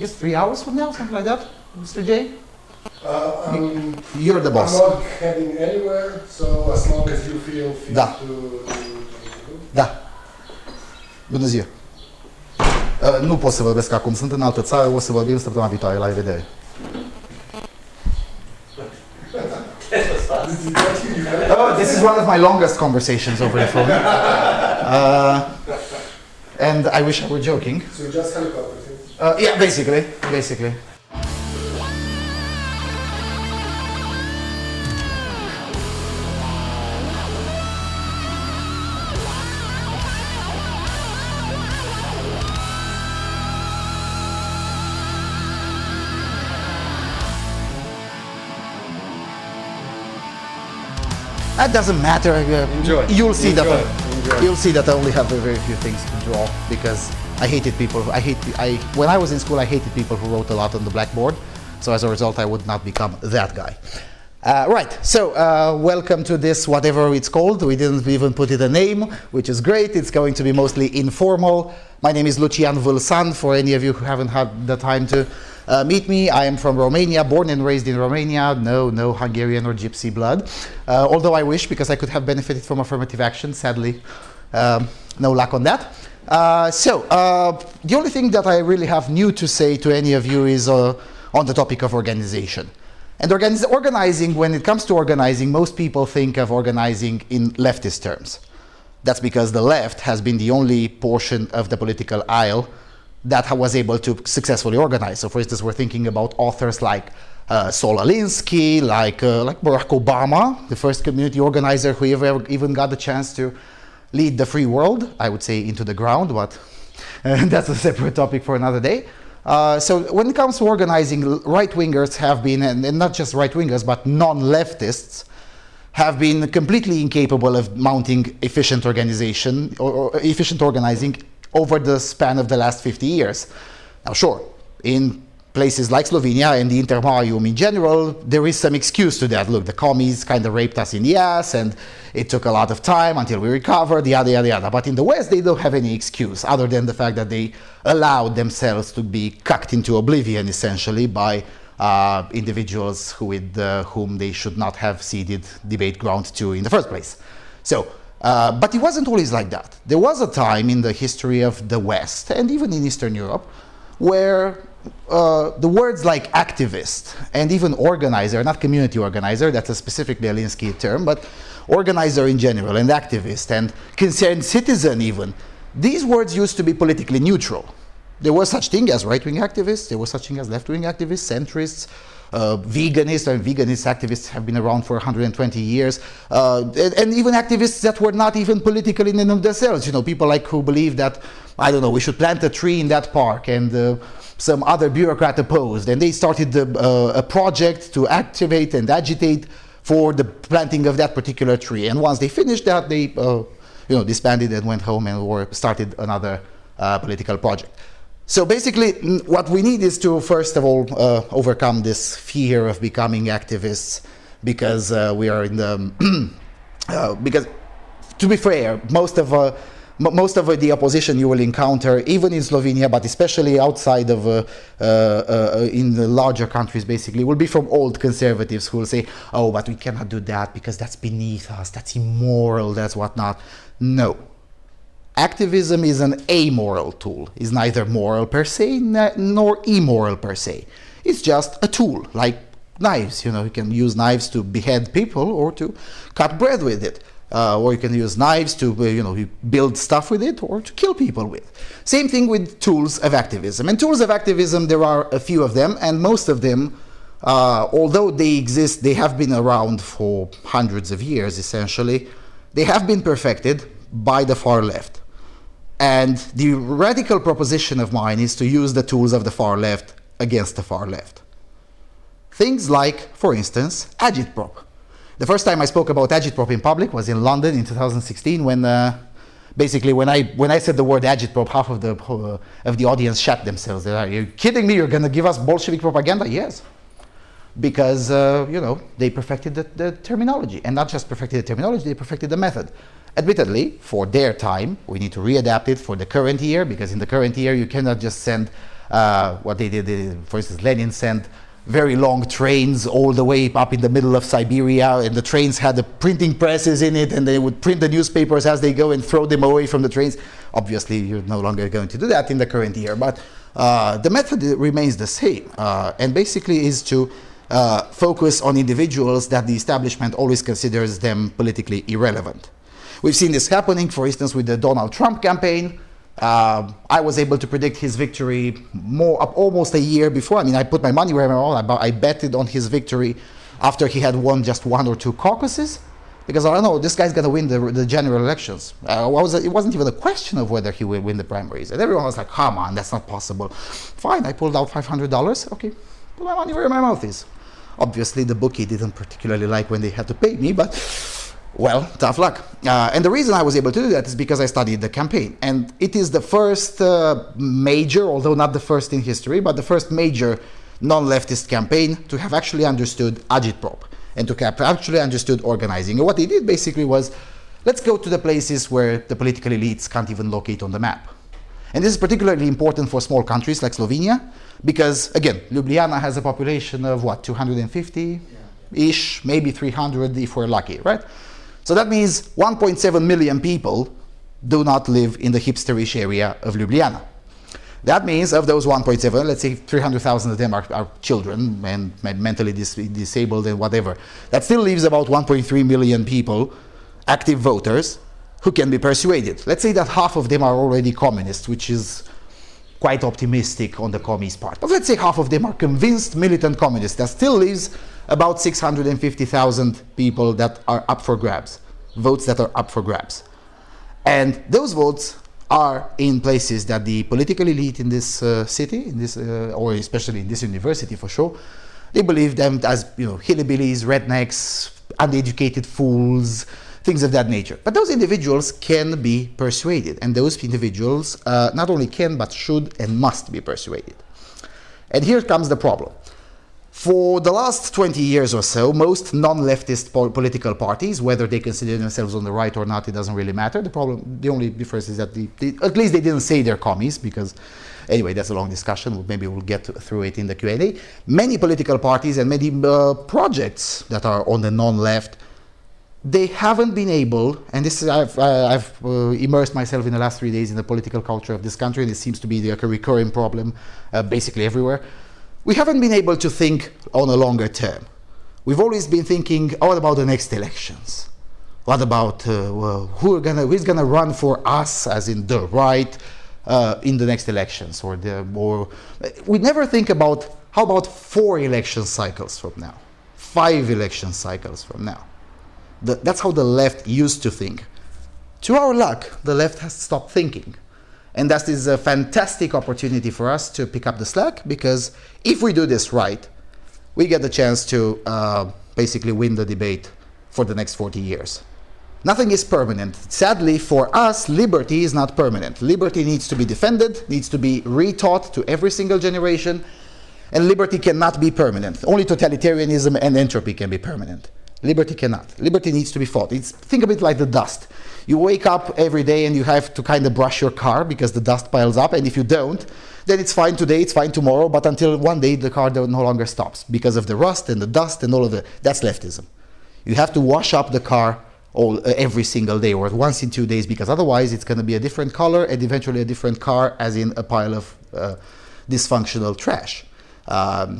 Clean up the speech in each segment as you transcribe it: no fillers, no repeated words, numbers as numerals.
guess 3 hours from now, something like that, Mr. J? You're the boss. I'm not heading anywhere, so as long as you feel free to Da. Bună ziua. Nu pot să vorbesc acum, sunt în altă țară, o să vorbim săptămâna viitoare, la revedere. This is one of my longest conversations over the phone. And I wish I were joking. So just helicopter things? Yeah, basically. That doesn't matter. Enjoy. You'll see that I only have very few things to draw because I hated people. When I was in school, I hated people who wrote a lot on the blackboard. So as a result, I would not become that guy. Right. So welcome to this, whatever it's called. We didn't even put it a name, which is great. It's going to be mostly informal. My name is Lucian Vâlsan. For any of you who haven't had the time to meet me, I am from Romania, born and raised in Romania. No Hungarian or Gypsy blood. Although I wish, because I could have benefited from affirmative action. Sadly, no luck on that. The only thing that I really have new to say to any of you is on the topic of organization. And organizing, when it comes to organizing, most people think of organizing in leftist terms. That's because the left has been the only portion of the political aisle that was able to successfully organize. So for instance, we're thinking about authors like Saul Alinsky, like Barack Obama, the first community organizer who ever even got the chance to lead the free world, I would say into the ground, but that's a separate topic for another day. So when it comes to organizing, right-wingers have been, and not just right-wingers, but non-leftists, have been completely incapable of mounting efficient organization or efficient organizing over the span of the last 50 years. Now sure, in places like Slovenia and the Intermarium in general, there is some excuse to that. Look, the commies kind of raped us in the ass and it took a lot of time until we recovered, yada, yada, yada. But in the West, they don't have any excuse other than the fact that they allowed themselves to be cucked into oblivion, essentially, by individuals with whom they should not have ceded debate ground to in the first place. So, but it wasn't always like that. There was a time in the history of the West, and even in Eastern Europe, where the words like activist and even organizer, not community organizer, that's a specifically Alinsky term, but organizer in general, and activist, and concerned citizen even, these words used to be politically neutral. There was such thing as right-wing activists, there was such thing as left-wing activists, centrists, veganists, and veganist activists have been around for 120 years, and even activists that were not even political in and of themselves. You know, people like who believe that, I don't know, we should plant a tree in that park, and some other bureaucrat opposed, and they started a project to activate and agitate for the planting of that particular tree. And once they finished that, they disbanded and went home or started another political project. So basically, what we need is to, first of all, overcome this fear of becoming activists, because we are in the because, to be fair, most of the opposition you will encounter, even in Slovenia, but especially outside of in the larger countries, basically, will be from old conservatives who will say, "Oh, but we cannot do that because that's beneath us, that's immoral, that's whatnot." No. Activism is an amoral tool. It's neither moral per se nor immoral per se. It's just a tool, like knives. You know, you can use knives to behead people or to cut bread with it. Or you can use knives to, you build stuff with it or to kill people with. Same thing with tools of activism. And tools of activism, there are a few of them, and most of them, although they exist, they have been around for hundreds of years, essentially. They have been perfected by the far left. And the radical proposition of mine is to use the tools of the far left against the far left. Things like, for instance, agitprop. The first time I spoke about agitprop in public was in London in 2016, when basically when I said the word agitprop, half of the audience shat themselves. Are you kidding me? You're going to give us Bolshevik propaganda? Yes. Because, they perfected the terminology. And not just perfected the terminology, they perfected the method. Admittedly, for their time, we need to readapt it for the current year, because in the current year, you cannot just send What they did, for instance, Lenin sent very long trains all the way up in the middle of Siberia, and the trains had the printing presses in it, and they would print the newspapers as they go and throw them away from the trains. Obviously, you're no longer going to do that in the current year, but the method remains the same, and basically is to focus on individuals that the establishment always considers them politically irrelevant. We've seen this happening, for instance, with the Donald Trump campaign. I was able to predict his victory almost a year before. I mean, I put my money where my mouth. I betted on his victory after he had won just 1 or 2 caucuses, because I don't know, this guy's going to win the general elections. It wasn't even a question of whether he would win the primaries. And everyone was like, come on, that's not possible. Fine, I pulled out $500. Okay, put my money where my mouth is. Obviously, the bookie didn't particularly like when they had to pay me, but well, tough luck. And the reason I was able to do that is because I studied the campaign. And it is the first major, although not the first in history, but the first major non-leftist campaign to have actually understood agitprop and to have actually understood organizing. And what they did basically was, let's go to the places where the political elites can't even locate on the map. And this is particularly important for small countries like Slovenia, because, again, Ljubljana has a population of, what, 250-ish, maybe 300 if we're lucky, right? So that means 1.7 million people do not live in the hipsterish area of Ljubljana. That means of those 1.7, let's say 300,000 of them are children and mentally disabled and whatever. That still leaves about 1.3 million people, active voters, who can be persuaded. Let's say that half of them are already communists, which is quite optimistic on the commies part. But let's say half of them are convinced militant communists. That still leaves about 650,000 people that are up for grabs, votes that are up for grabs. And those votes are in places that the political elite in this city, or especially in this university for sure, they believe them as, hillbillies, rednecks, uneducated fools, things of that nature. But those individuals can be persuaded, and those individuals not only can, but should and must be persuaded. And here comes the problem. For the last 20 years or so, most non-leftist political parties, whether they consider themselves on the right or not, it doesn't really matter. The only difference is that at least they didn't say they're commies, because anyway, that's a long discussion. Maybe we'll get through it in the Q&A. Many political parties and many projects that are on the non-left, they haven't been able, and this is, I've immersed myself in the last 3 days in the political culture of this country, and it seems to be like a recurring problem basically everywhere. We haven't been able to think on a longer term. We've always been thinking, what about the next elections? What about who's gonna run for us, as in the right, in the next elections? Or we never think about, how about 4 election cycles from now, 5 election cycles from now? That's how the left used to think. To our luck, the left has stopped thinking. And that is a fantastic opportunity for us to pick up the slack, because if we do this right, we get the chance to basically win the debate for the next 40 years. Nothing is permanent. Sadly, for us, liberty is not permanent. Liberty needs to be defended, needs to be retaught to every single generation, and liberty cannot be permanent. Only totalitarianism and entropy can be permanent. Liberty cannot. Liberty needs to be fought. Think of it like the dust. You wake up every day and you have to kind of brush your car because the dust piles up, and if you don't, then it's fine today, it's fine tomorrow, but until one day the car no longer stops because of the rust and the dust and all of that's leftism. You have to wash up the car every single day, or once in 2 days, because otherwise it's going to be a different color and eventually a different car, as in a pile of dysfunctional trash.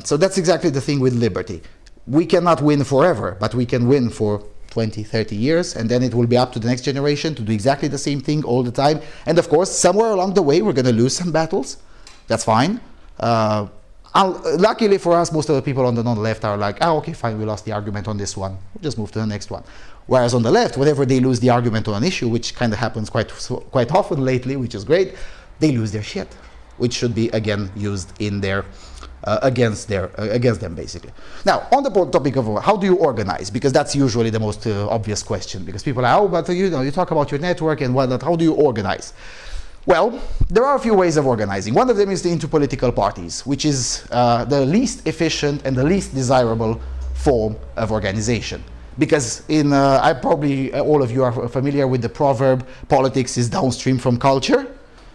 So that's exactly the thing with liberty. We cannot win forever, but we can win for 20, 30 years, and then it will be up to the next generation to do exactly the same thing all the time. And of course, somewhere along the way, we're going to lose some battles. That's fine. Luckily for us, most of the people on the non-left are like, oh, okay, fine, we lost the argument on this one. We'll just move to the next one. Whereas on the left, whenever they lose the argument on an issue, which kind of happens quite often lately, which is great, they lose their shit, which should be, again, used in their against them, basically. Now, on the topic of how do you organize, because that's usually the most obvious question, because people are, oh, but you talk about your network and whatnot, how do you organize? Well, there are a few ways of organizing. One of them is into political parties, which is the least efficient and the least desirable form of organization. Because probably all of you are familiar with the proverb, politics is downstream from culture.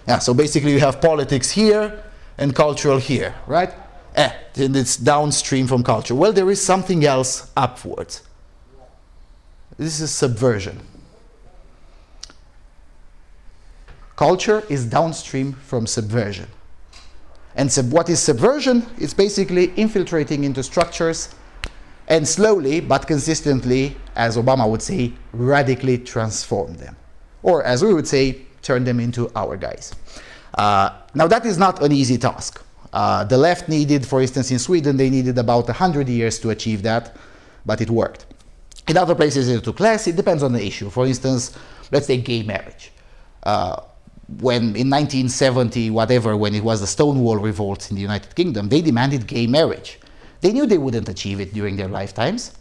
Yeah, so basically you have politics here, and cultural here, right? Then it's downstream from culture. Well, there is something else upwards. This is subversion. Culture is downstream from subversion. And what is subversion? It's basically infiltrating into structures and slowly but consistently, as Obama would say, radically transform them. Or as we would say, turn them into our guys. Now that is not an easy task. The left needed, for instance, in Sweden, they needed about 100 years to achieve that, but it worked. In other places it took less, it depends on the issue. For instance, let's take gay marriage. When in 1970, whatever, when it was the Stonewall revolt in the United Kingdom, they demanded gay marriage. They knew they wouldn't achieve it during their lifetimes,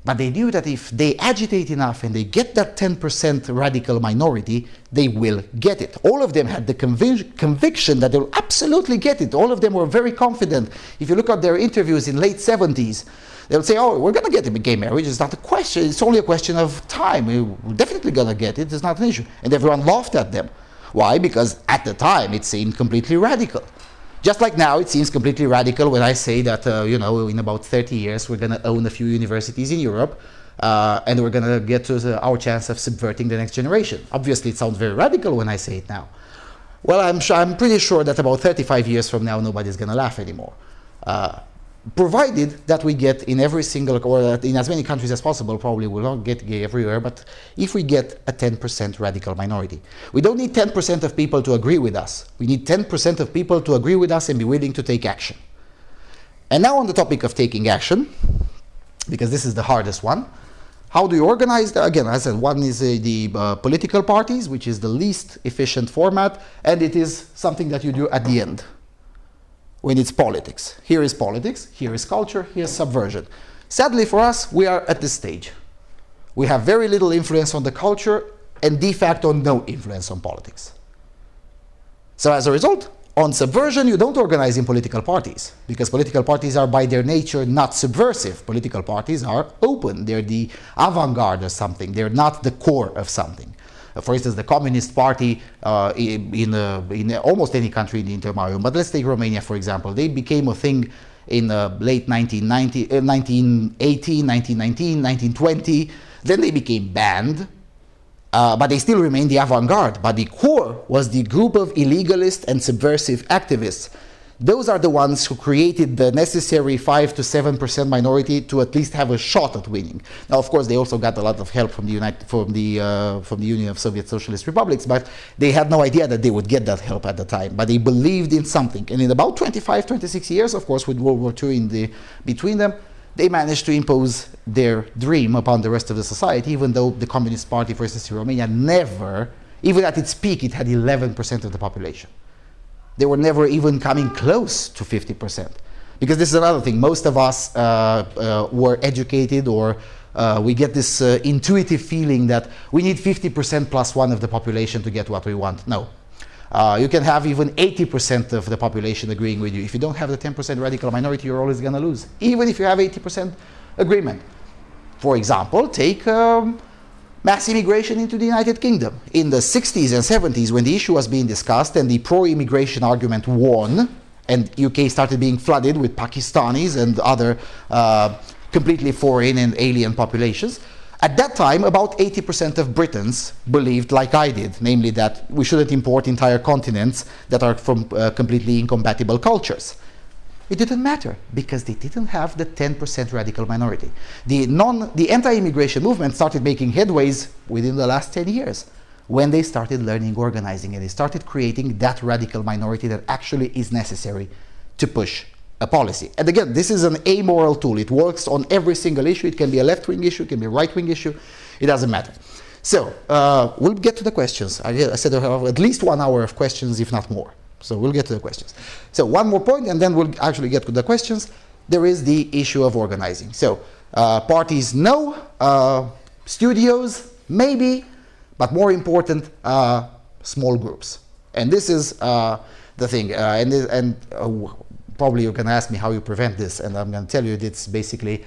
but they knew that if they agitate enough and they get that 10% radical minority, they will get it. All of them had the conviction that they'll absolutely get it. All of them were very confident. If you look at their interviews in late 70s, they'll say, oh, we're going to get a gay marriage. It's not a question. It's only a question of time. We're definitely going to get it. It's not an issue. And everyone laughed at them. Why? Because at the time, it seemed completely radical. Just like now, it seems completely radical when I say that, in about 30 years, we're going to own a few universities in Europe, and we're going to get to our chance of subverting the next generation. Obviously, it sounds very radical when I say it now. Well, I'm pretty sure that about 35 years from now, nobody's going to laugh anymore. Provided that we get in every single, or in as many countries as possible, probably we'll not get gay everywhere, but if we get a 10% radical minority. We don't need 10% of people to agree with us. We need 10% of people to agree with us and be willing to take action. And now on the topic of taking action, because this is the hardest one, how do you organize that? Again, as I said, one is the political parties, which is the least efficient format, and it is something that you do at the end, when it's politics. Here is politics, here is culture, here is subversion. Sadly for us, we are at this stage. We have very little influence on the culture and de facto no influence on politics. So as a result, on subversion, you don't organize in political parties, because political parties are by their nature not subversive. Political parties are open. They're the avant-garde of something. They're not the core of something. For instance, the Communist Party in almost any country in the Intermarium, but let's take Romania, for example. They became a thing in late 1918, 1919, 1920. Then they became banned, but they still remained the avant-garde. But the core was the group of illegalist and subversive activists. Those are the ones who created the necessary 5 to 7% minority to at least have a shot at winning. Now, of course, they also got a lot of help from the Union of Soviet Socialist Republics, but they had no idea that they would get that help at the time. But they believed in something, and in about 25, 26 years, of course, with World War II between them, they managed to impose their dream upon the rest of the society. Even though the Communist Party, for instance, in Romania, never, even at its peak, it had 11% of the population. They were never even coming close to 50%. Because this is another thing. Most of us were educated, or we get this intuitive feeling that we need 50% plus one of the population to get what we want. No. You can have even 80% of the population agreeing with you. If you don't have the 10% radical minority, you're always going to lose, even if you have 80% agreement. For example, take mass immigration into the United Kingdom. In the 60s and 70s, when the issue was being discussed and the pro-immigration argument won, and UK started being flooded with Pakistanis and other completely foreign and alien populations, at that time, about 80% of Britons believed, like I did, namely that we shouldn't import entire continents that are from completely incompatible cultures. It didn't matter, because they didn't have the 10% radical minority. The anti-immigration movement started making headways within the last 10 years, when they started learning organizing, and they started creating that radical minority that actually is necessary to push a policy. And again, this is an amoral tool. It works on every single issue. It can be a left-wing issue, it can be a right-wing issue. It doesn't matter. So, we'll get to the questions. I said I have at least 1 hour of questions, if not more. So we'll get to the questions. So one more point, and then we'll actually get to the questions. There is the issue of organizing. So parties, no. Studios, maybe. But more important, small groups. And this is the thing. Probably you're going to ask me how you prevent this, and I'm going to tell you it's basically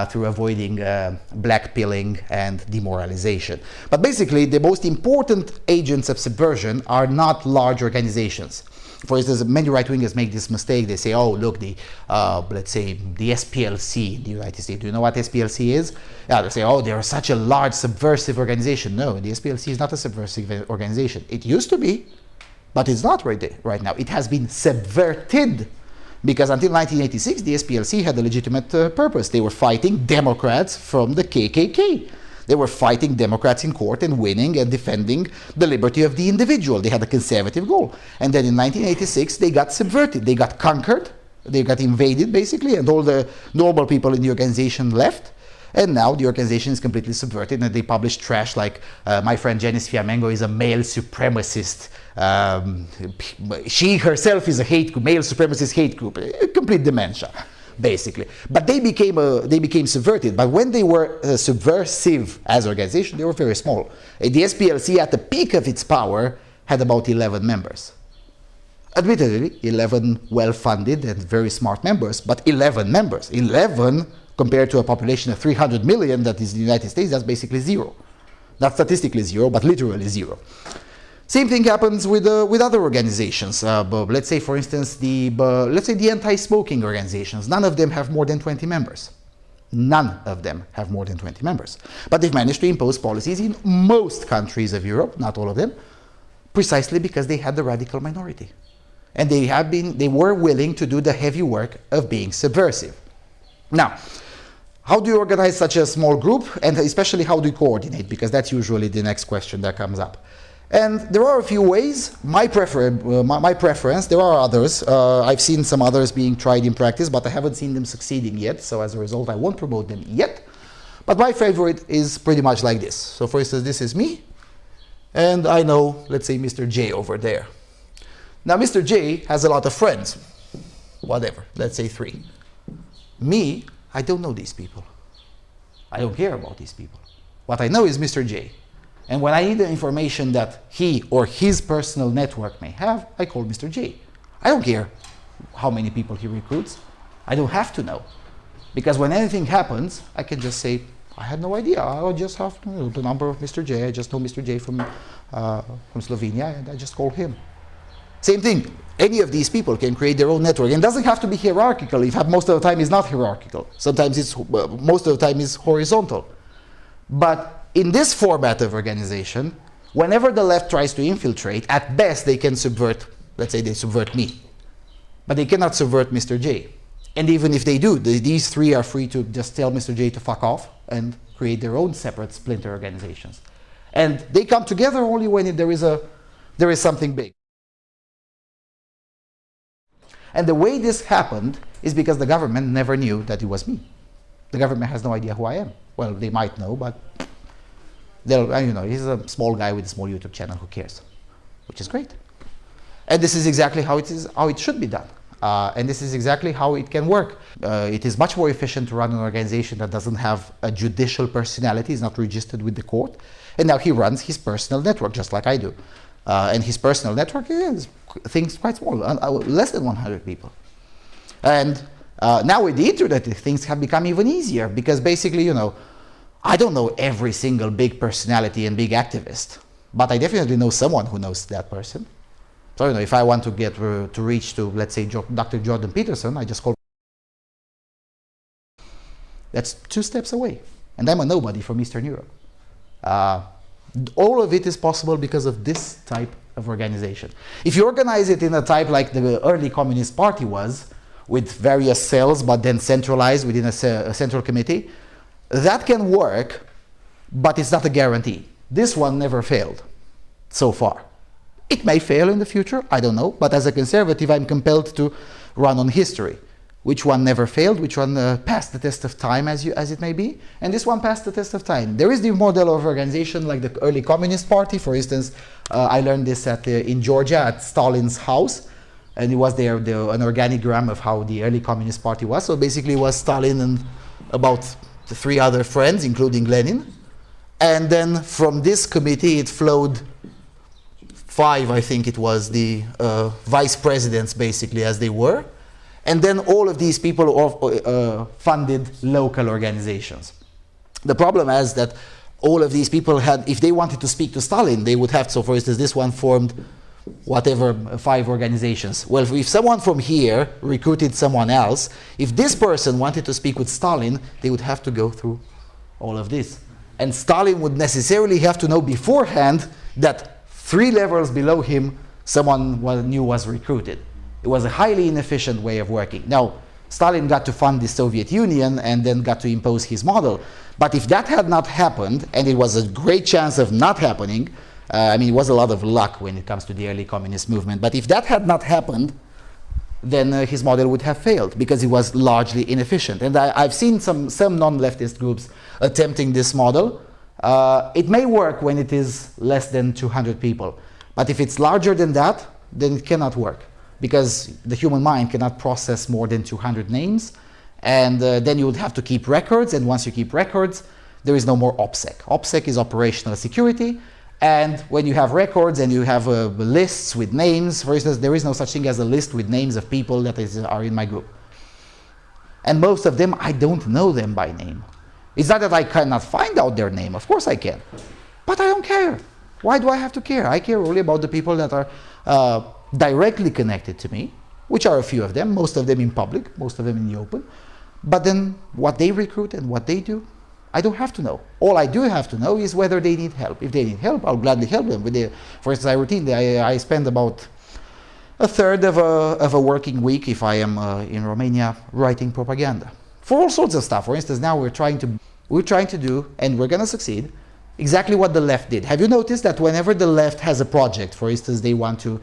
through avoiding blackpilling and demoralization. But basically, the most important agents of subversion are not large organizations. For instance, many right-wingers make this mistake. They say, oh, look, let's say the SPLC in the United States. Do you know what SPLC is? Yeah, they say, oh, they're such a large subversive organization. No, the SPLC is not a subversive organization. It used to be, but it's not right now. It has been subverted. Because until 1986, the SPLC had a legitimate purpose. They were fighting Democrats from the KKK. They were fighting Democrats in court and winning and defending the liberty of the individual. They had a conservative goal. And then in 1986, they got subverted. They got conquered. They got invaded, basically, and all the normal people in the organization left. And now the organization is completely subverted, and they publish trash like my friend Janice Fiamengo is a male supremacist. She herself is a male supremacist hate group. Complete dementia, basically. But they became subverted. But when they were subversive as an organization, they were very small. The SPLC, at the peak of its power, had about 11 members. Admittedly, 11 well-funded and very smart members, but 11 members. 11 compared to a population of 300 million that is the United States, that's basically zero. Not statistically zero, but literally zero. Same thing happens with other organizations. Let's say, for instance, the anti-smoking organizations. None of them have more than 20 members. None of them have more than 20 members. But they've managed to impose policies in most countries of Europe, not all of them, precisely because they had the radical minority. And they were willing to do the heavy work of being subversive. Now, how do you organize such a small group, and especially how do you coordinate? Because that's usually the next question that comes up. And there are a few ways. My preference, there are others. I've seen some others being tried in practice, but I haven't seen them succeeding yet. So as a result, I won't promote them yet. But my favorite is pretty much like this. So for instance, this is me, and I know, let's say, Mr. J over there. Now, Mr. J has a lot of friends, whatever, let's say 3. Me, I don't know these people. I don't care about these people. What I know is Mr. J. And when I need the information that he or his personal network may have, I call Mr. J. I don't care how many people he recruits. I don't have to know. Because when anything happens, I can just say, I had no idea. I'll just have to know the number of Mr. J. I just know Mr. J from Slovenia, and I just call him. Same thing. Any of these people can create their own network. And it doesn't have to be hierarchical. In fact, most of the time it's not hierarchical. Sometimes most of the time it's horizontal. But in this format of organization, whenever the left tries to infiltrate, at best they can subvert, let's say they subvert me. But they cannot subvert Mr. J. And even if they do, these 3 are free to just tell Mr. J to fuck off and create their own separate splinter organizations. And they come together only when there is something big. And the way this happened is because the government never knew that it was me. The government has no idea who I am. Well, they might know, but he's a small guy with a small YouTube channel. Who cares? Which is great. And this is exactly how it should be done. And this is exactly how it can work. It is much more efficient to run an organization that doesn't have a judicial personality, is not registered with the court. And now he runs his personal network, just like I do. And his personal network is things quite small, less than 100 people. And now with the internet, things have become even easier because basically, I don't know every single big personality and big activist, but I definitely know someone who knows that person. So, if I want to get to reach to, let's say, Dr. Jordan Peterson, I just call. That's 2 steps away. And I'm a nobody from Eastern Europe. All of it is possible because of this type of organization. If you organize it in a type like the early Communist Party was, with various cells but then centralized within a central committee, that can work, but it's not a guarantee. This one never failed so far. It may fail in the future, I don't know, but as a conservative I'm compelled to run on history. Which one never failed, which one passed the test of time as it may be, and this one passed the test of time. There is the model of organization like the early Communist Party, for instance. I learned this in Georgia at Stalin's house, and it was there an organigram of how the early Communist Party was. So basically it was Stalin and about 3 other friends, including Lenin. And then from this committee it flowed 5, I think it was, the vice presidents basically as they were. And then all of these people funded local organizations. The problem is that all of these people had, if they wanted to speak to Stalin, they would have, so for instance, this one formed whatever 5 organizations. Well, if someone from here recruited someone else, if this person wanted to speak with Stalin, they would have to go through all of this. And Stalin would necessarily have to know beforehand that 3 levels below him, someone new was recruited. It was a highly inefficient way of working. Now, Stalin got to fund the Soviet Union and then got to impose his model. But if that had not happened, and it was a great chance of not happening, I mean, it was a lot of luck when it comes to the early communist movement. But if that had not happened, then his model would have failed because it was largely inefficient. And I've seen some non-leftist groups attempting this model. It may work when it is less than 200 people. But if it's larger than that, then it cannot work because the human mind cannot process more than 200 names. And then you would have to keep records. And once you keep records, there is no more OPSEC. OPSEC is operational security. And when you have records and you have lists with names, for instance, there is no such thing as a list with names of people that are in my group. And most of them, I don't know them by name. It's not that I cannot find out their name. Of course I can. But I don't care. Why do I have to care? I care only about the people that are directly connected to me, which are a few of them, most of them in public, most of them in the open. But then what they recruit and what they do, I don't have to know. All I do have to know is whether they need help. If they need help, I'll gladly help them. For instance, I spend about a third of a working week, if I am in Romania, writing propaganda for all sorts of stuff. For instance, now we're trying to do, and we're going to succeed, exactly what the left did. Have you noticed that whenever the left has a project, for instance, they want to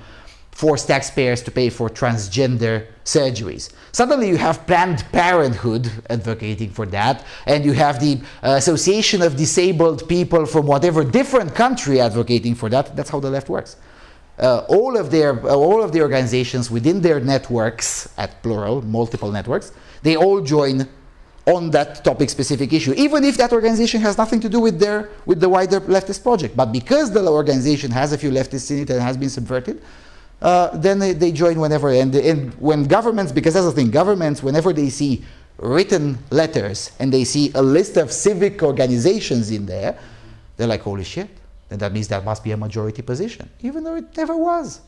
force taxpayers to pay for transgender surgeries, suddenly you have Planned Parenthood advocating for that, and you have the Association of Disabled People from whatever different country advocating for that. That's how the left works. All of the organizations within their networks, at plural, multiple networks, they all join on that topic-specific issue, even if that organization has nothing to do with the wider leftist project. But because the organization has a few leftists in it and has been subverted, then they join whenever. And when governments, because that's the thing, governments, whenever they see written letters and they see a list of civic organizations in there, they're like, holy shit, then that means that must be a majority position, even though it never was.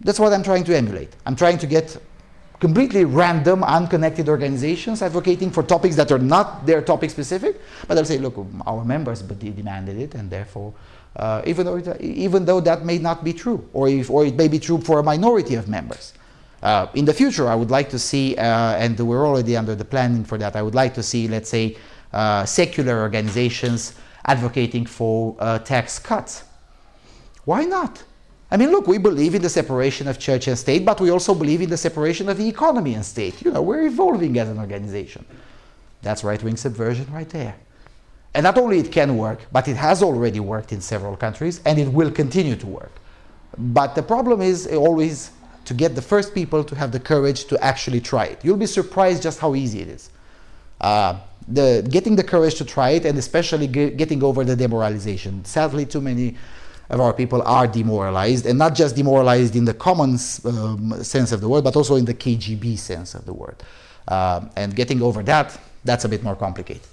That's what I'm trying to emulate. I'm trying to get completely random, unconnected organizations advocating for topics that are not their topic specific, but they'll say, look, our members demanded it, and therefore, even though that may not be true, or it may be true for a minority of members. In the future, I would like to see, and we're already under the planning for that, I would like to see, let's say, secular organizations advocating for tax cuts. Why not? I mean, look, we believe in the separation of church and state, but we also believe in the separation of the economy and state. You know, we're evolving as an organization. That's right-wing subversion right there. And not only it can work, but it has already worked in several countries, and it will continue to work. But the problem is always to get the first people to have the courage to actually try it. You'll be surprised just how easy it is. Getting the courage to try it, and especially getting over the demoralization. Sadly, too many of our people are demoralized, and not just demoralized in the common sense of the word, but also in the KGB sense of the word. And getting over that, that's a bit more complicated.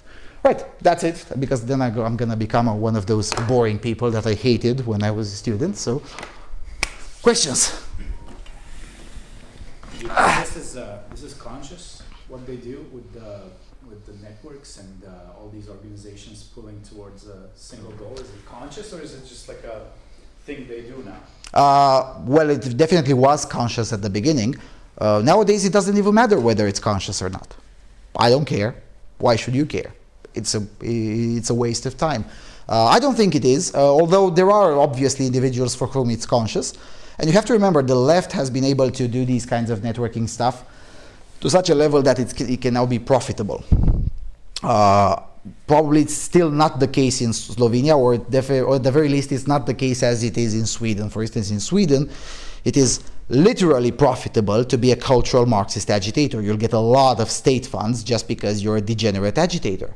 Right, that's it, because then I'm going to become one of those boring people that I hated when I was a student. So, questions? This is conscious, what they do with the networks and all these organizations pulling towards a single goal. Is it conscious, or is it just like a thing they do now? Well, it definitely was conscious at the beginning. Nowadays, it doesn't even matter whether it's conscious or not. I don't care. Why should you care? It's a waste of time. I don't think it is, although there are obviously individuals for whom it's conscious. And you have to remember, the left has been able to do these kinds of networking stuff to such a level that it can now be profitable. Probably it's still not the case in Slovenia, or at the very least it's not the case as it is in Sweden. For instance, in Sweden, it is literally profitable to be a cultural Marxist agitator. You'll get a lot of state funds just because you're a degenerate agitator.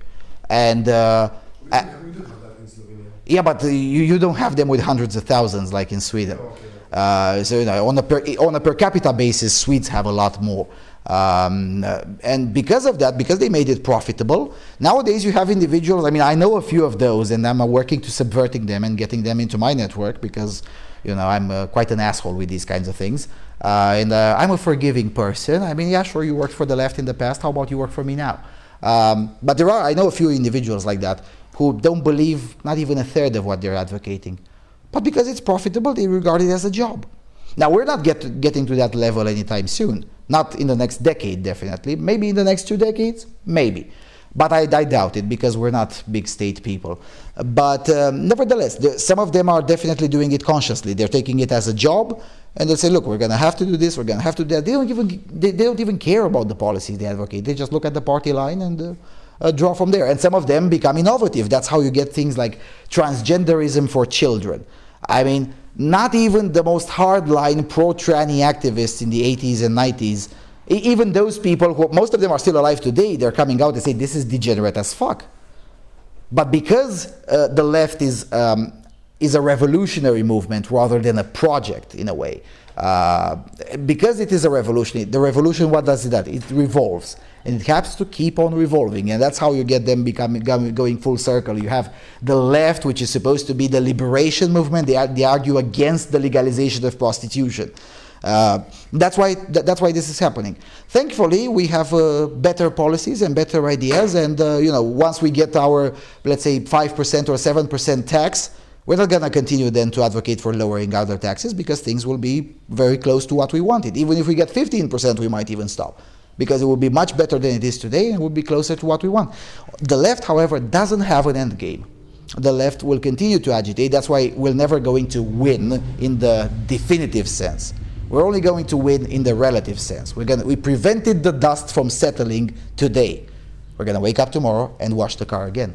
And we do have that in Slovenia. yeah, but you don't have them with hundreds of thousands like in Sweden. Oh, okay. So on a per capita basis, Swedes have a lot more. And because of that, because they made it profitable, nowadays you have individuals, I mean, I know a few of those, and I'm working to subverting them and getting them into my network because, you know, I'm quite an asshole with these kinds of things. And I'm a forgiving person. I mean, yeah, sure, you worked for the left in the past. How about you work for me now? But I know a few individuals like that who don't believe not even a third of what they're advocating. But because it's profitable, they regard it as a job. Now, we're not getting to that level anytime soon. Not in the next decade, definitely. Maybe in the next 2 decades, maybe. But I doubt it because we're not big state people. But nevertheless, some of them are definitely doing it consciously. They're taking it as a job, and they'll say, look, we're going to have to do this, we're going to have to do that. They don't even care about the policies they advocate. They just look at the party line and draw from there. And some of them become innovative. That's how you get things like transgenderism for children. I mean, not even the most hardline pro-tranny activists in the 80s and 90s, even those people, who most of them are still alive today, they're coming out and say this is degenerate as fuck. But because the left is a revolutionary movement rather than a project in a way, because it is a revolution, the revolution, what does it do? It revolves. And it has to keep on revolving, and that's how you get them going full circle. You have the left, which is supposed to be the liberation movement. They argue against the legalization of prostitution. That's why this is happening. Thankfully, we have better policies and better ideas, and once we get our, let's say, 5% or 7% tax, we're not going to continue then to advocate for lowering other taxes because things will be very close to what we wanted. Even if we get 15%, we might even stop, because it will be much better than it is today and will be closer to what we want. The left, however, doesn't have an end game. The left will continue to agitate. That's why we're never going to win in the definitive sense. We're only going to win in the relative sense. We prevented the dust from settling today. We're going to wake up tomorrow and wash the car again.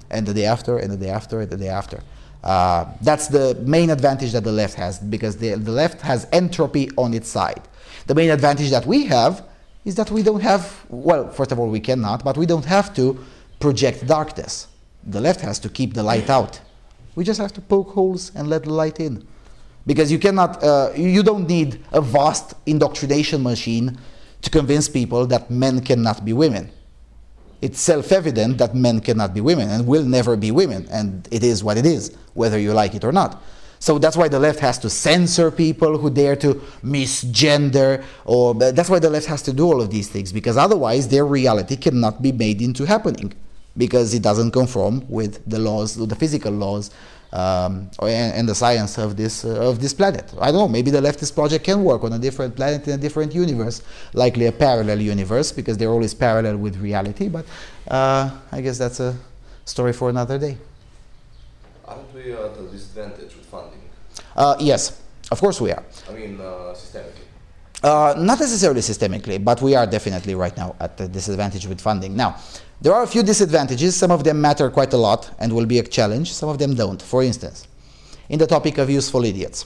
And the day after, and the day after, and the day after. That's the main advantage that the left has, because the left has entropy on its side. The main advantage that we have is that we don't have, well, first of all, we cannot, but we don't have to project darkness. The left has to keep the light out. We just have to poke holes and let the light in. Because you cannot, you don't need a vast indoctrination machine to convince people that men cannot be women. It's self-evident that men cannot be women and will never be women, and it is what it is, whether you like it or not. So that's why the left has to censor people who dare to misgender, or that's why the left has to do all of these things, because otherwise their reality cannot be made into happening, because it doesn't conform with the laws, the physical laws, and the science of this planet. I don't know, maybe the leftist project can work on a different planet in a different universe, likely a parallel universe, because they're always parallel with reality, but I guess that's a story for another day. Aren't we at a disadvantage with funding? Yes, of course we are. I mean, systemically. Not necessarily systemically, but we are definitely right now at a disadvantage with funding. Now, there are a few disadvantages. Some of them matter quite a lot and will be a challenge. Some of them don't. For instance, in the topic of useful idiots.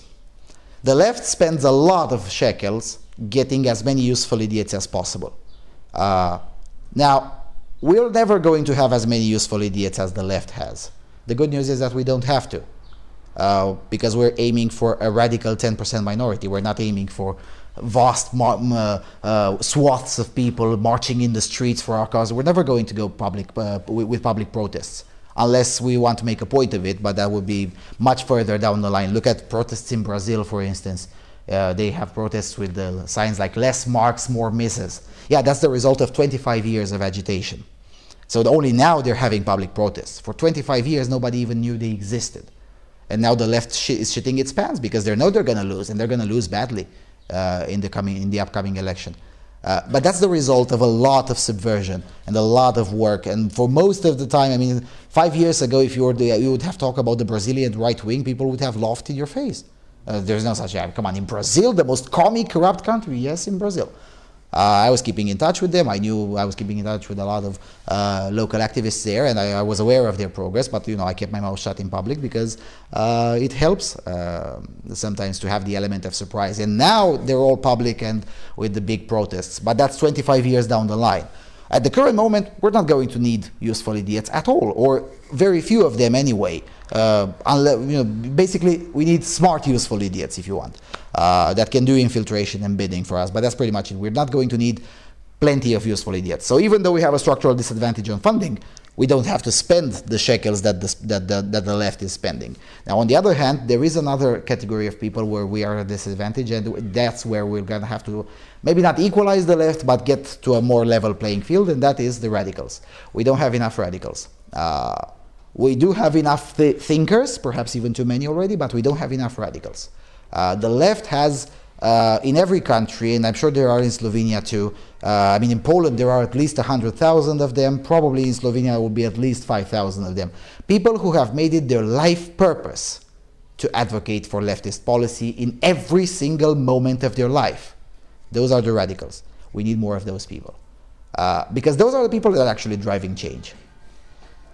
The left spends a lot of shekels getting as many useful idiots as possible. Now, we're never going to have as many useful idiots as the left has. The good news is that we don't have to, because we're aiming for a radical 10% minority. We're not aiming for vast swaths of people marching in the streets for our cause. We're never going to go public with public protests, unless we want to make a point of it, but that would be much further down the line. Look at protests in Brazil, for instance. They have protests with the signs like less marks, more misses. Yeah, that's the result of 25 years of agitation. So only now they're having public protests. For 25 years, nobody even knew they existed. And now the left is shitting its pants because they know they're going to lose, and they're going to lose badly in the upcoming election. But that's the result of a lot of subversion and a lot of work. And for most of the time, I mean, 5 years ago, if you would have talked about the Brazilian right wing, people would have laughed in your face. There's no such, come on, in Brazil, the most commie, corrupt country, yes, in Brazil. I was keeping in touch with them. I knew I was keeping in touch with a lot of local activists there, and I was aware of their progress, but I kept my mouth shut in public because it helps sometimes to have the element of surprise. And now they're all public and with the big protests, but that's 25 years down the line. At the current moment, we're not going to need useful idiots at all, or very few of them anyway. Basically, we need smart, useful idiots, if you want, that can do infiltration and bidding for us. But that's pretty much it. We're not going to need plenty of useful idiots. So even though we have a structural disadvantage on funding, we don't have to spend the shekels that the left is spending. Now, on the other hand, there is another category of people where we are at a disadvantage, and that's where we're going to have to maybe not equalize the left, but get to a more level playing field, and that is the radicals. We don't have enough radicals. We do have enough thinkers, perhaps even too many already, but we don't have enough radicals. The left has, in every country, and I'm sure there are in Slovenia too, I mean in Poland there are at least 100,000 of them, probably in Slovenia there will be at least 5,000 of them. People who have made it their life purpose to advocate for leftist policy in every single moment of their life. Those are the radicals. We need more of those people. Because those are the people that are actually driving change.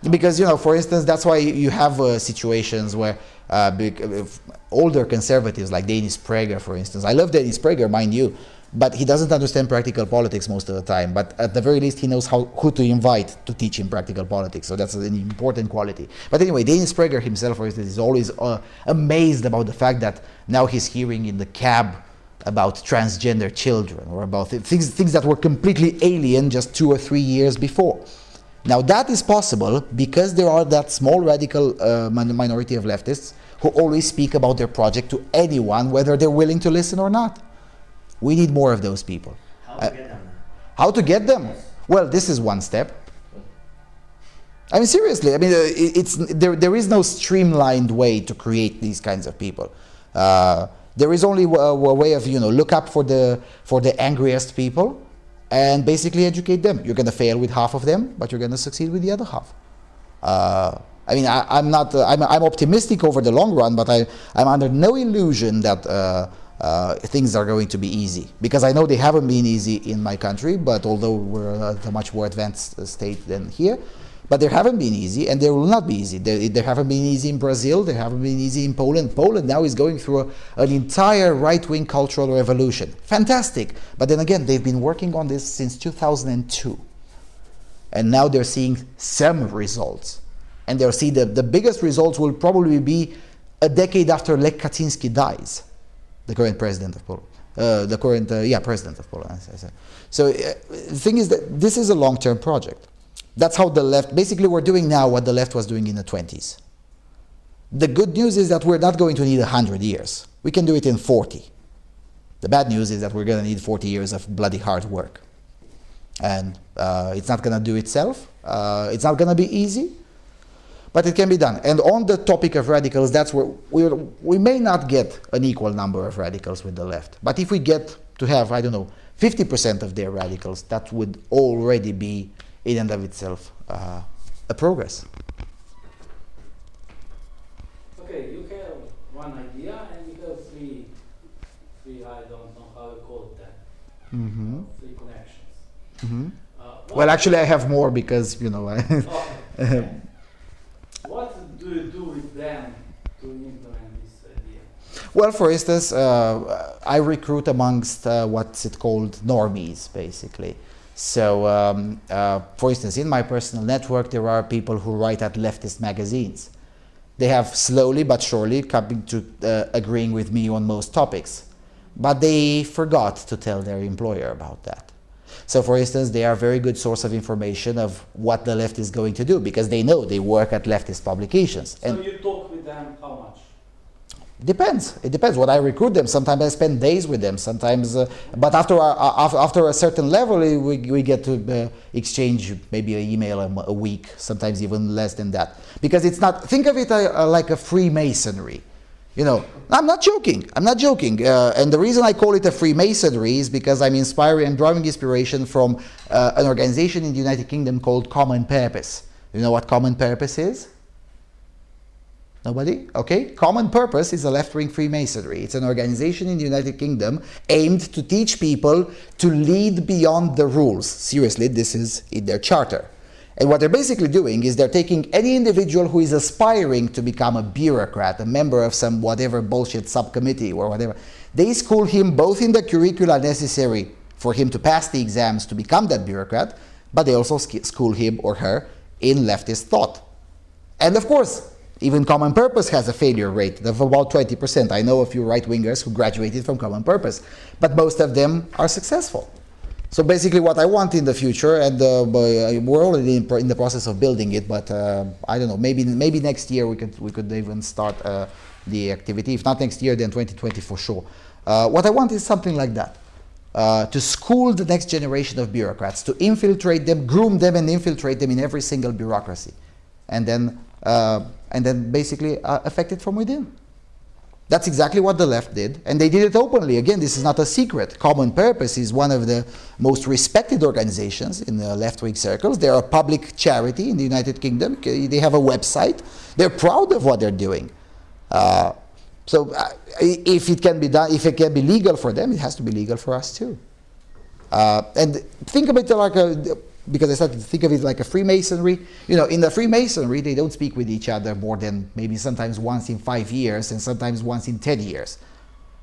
Because, you know, for instance, that's why you have situations where older conservatives like Dennis Prager, for instance. I love Dennis Prager, mind you, but he doesn't understand practical politics most of the time. But at the very least, he knows who to invite to teach him practical politics. So that's an important quality. But anyway, Dennis Prager himself, for instance, is always amazed about the fact that now he's hearing in the cab about transgender children or about things that were completely alien just 2 or 3 years before. Now that is possible because there are that small radical minority of leftists who always speak about their project to anyone, whether they're willing to listen or not. We need more of those people. How to get them? How to get them? Well, this is one step. I mean, seriously, I mean, there is no streamlined way to create these kinds of people. There is only a way of, you know, look up for the angriest people and basically educate them. You're going to fail with half of them, but you're going to succeed with the other half. I mean, I'm optimistic over the long run, but I'm under no illusion that things are going to be easy, because I know they haven't been easy in my country, but although we're at a much more advanced state than here, but they haven't been easy, and they will not be easy. They haven't been easy in Brazil, they haven't been easy in Poland. Poland now is going through an entire right-wing cultural revolution. Fantastic! But then again, they've been working on this since 2002. And now they're seeing some results. And they'll see the biggest results will probably be a decade after Lech Kaczynski dies, the current president of Poland. President of Poland. So the thing is that this is a long-term project. That's how the left, basically we're doing now what the left was doing in the 20s. The good news is that we're not going to need 100 years. We can do it in 40. The bad news is that we're going to need 40 years of bloody hard work. And it's not going to do itself. It's not going to be easy, but it can be done. And on the topic of radicals, that's where we may not get an equal number of radicals with the left. But if we get to have, I don't know, 50% of their radicals, that would already be in and of itself a progress. Okay, you have one idea and you have three I don't know how to call it that. Mm-hmm. Three connections. Mm-hmm. Well, actually, I have more because, you know, Okay. What do you do with them to implement this idea? Well, for instance, I recruit amongst what's it called normies, basically. So, for instance, in my personal network, there are people who write at leftist magazines. They have slowly but surely come to agreeing with me on most topics, but they forgot to tell their employer about that. So, for instance, they are a very good source of information of what the left is going to do, because they know they work at leftist publications. So you talk with them how much? Depends. It depends. When I recruit them, sometimes I spend days with them. Sometimes, but after a certain level, we get to exchange maybe an email a week. Sometimes even less than that. Because it's not. Think of it like a Freemasonry. You know, I'm not joking. I'm not joking. And the reason I call it a Freemasonry is because I'm drawing inspiration from an organization in the United Kingdom called Common Purpose. You know what Common Purpose is? Nobody? Okay. Common Purpose is a left-wing Freemasonry. It's an organization in the United Kingdom aimed to teach people to lead beyond the rules. Seriously, this is in their charter. And what they're basically doing is they're taking any individual who is aspiring to become a bureaucrat, a member of some whatever bullshit subcommittee or whatever. They school him both in the curricula necessary for him to pass the exams to become that bureaucrat, but they also school him or her in leftist thought. And of course, even Common Purpose has a failure rate of about 20%. I know a few right-wingers who graduated from Common Purpose, but most of them are successful. So basically what I want in the future, and we're already in the process of building it, but I don't know, maybe next year we could even start the activity. If not next year, then 2020 for sure. What I want is something like that. To school the next generation of bureaucrats, to infiltrate them, groom them and infiltrate them in every single bureaucracy. And then basically affect it from within. That's exactly what the left did, and they did it openly. Again, this is not a secret. Common Purpose is one of the most respected organizations in the left-wing circles. They're a public charity in the United Kingdom. They have a website. They're proud of what they're doing. So if it can be done, if it can be legal for them, it has to be legal for us too. And think of it like because I started to think of it like a Freemasonry. You know, in the Freemasonry, they don't speak with each other more than maybe sometimes once in 5 years and sometimes once in 10 years.